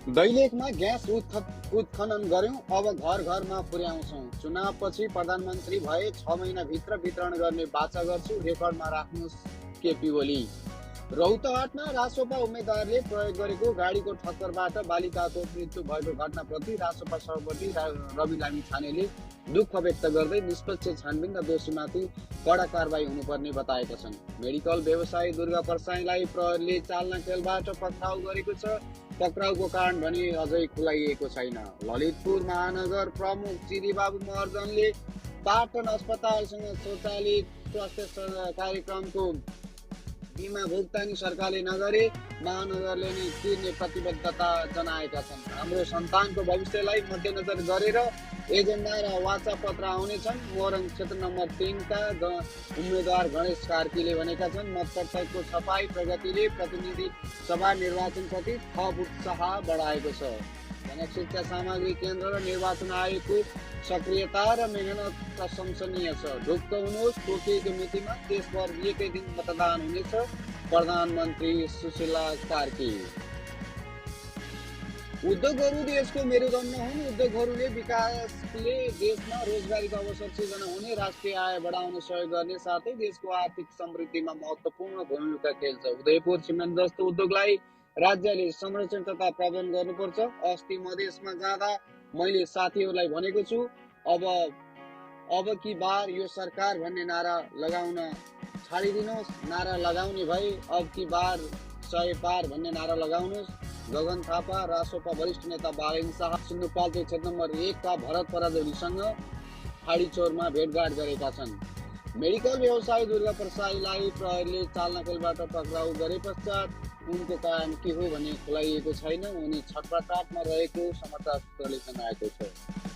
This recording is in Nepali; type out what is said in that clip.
दैलेखमा ग्यास उत्खनन गर्यौं, अब घर घरमा पुर्याउँछौं। चुनावपछि प्रधानमन्त्री भए 6 महिनाभित्र वितरण गर्ने बाचा गर्छु, रेकर्डमा राख्नुहोस् केपी ओली। रौतहटमा रासोपा उम्मेद्वारले प्रयोग गरेको गाडीको ठक्करबाट बालिकाको मृत्यु भएको घटनाप्रति रासोपा सभापति रवि लामिछानेले दुःख व्यक्त गर्दै निष्पक्ष छानबिन र दोषीमाथि कडा कारबाही हुनुपर्ने बताएका छन्। मेडिकल व्यवसायी दुर्गा परसाईलाई प्रहरीले चालना खेलबाट पक्राउ गरेको छ। पक्राउको कारण भने अझै खुलाइएको छैन। ललितपुर महानगर प्रमुख चिरीबाबु महर्जनले पाटन अस्पतालसँग स्वचालित स्वास्थ्य कार्यक्रमको बिमा भुक्तानी सरकारले नगरे महानगरले नै तिर्ने प्रतिबद्धता जनाएका छन्। हाम्रो सन्तानको भविष्यलाई मध्यनजर गरेर एजेन्डा र वाचा पत्र आउनेछन्। मोरङ क्षेत्र नम्बर 3 का उम्मेद्वार गणेश कार्कीले भनेका छन्। मतपत्रको छपाई प्रगतिले प्रतिनिधि सभा निर्वाचनप्रति थप उत्साह बढाएको छ। जनक शिक्षा सामग्री केन्द्र र निर्वाचन आयोगको सक्रियता र मेहनत प्रशंसनीय छ। ढुक्क हुनुहोस्, तोकिएको मितिमा देशभर एकै दिन मतदान हुनेछ। प्रधानमन्त्री सुशीला कार्की। उद्योगहरू देशको मेरुदण्ड हुन्। उद्योगहरूले विकासले देशमा रोजगारीको अवसर सृजना हुने, राष्ट्रिय आय बढाउन सहयोग गर्ने साथै देशको आर्थिक समृद्धिमा महत्त्वपूर्ण भूमिका खेल्छ। उदयपुर सिमेन्ट जस्तो उद्योगलाई राज्यले संरक्षण तथा प्रबन्धन गर्नुपर्छ। अस्ति मधेसमा जाँदा मैले साथीहरूलाई भनेको छु, अब की बार यो सरकार भन्ने नारा लगाउन छाडिदिनुहोस्। नारा लगाउने भए अब की बार 100 पार भन्ने नारा लगाउनुहोस्। गगन थापा, रासोपा वरिष्ठ नेता बालेन शाह सिन्धुपाल्चोक क्षेत्र नम्बर 1 का भरत पराजुलीसँग खाडीचौरमा भेटघाट गरेका छन्। मेडिकल व्यवसायी दुर्गा परसाईलाई प्रहरीले चालनाखेलबाट पक्राउ गरे पश्चात उनको कारण के हो भने खुलाइएको छैन। उनी छटपटाटमा रहेको समाचार सूत्रले जनाएको छ।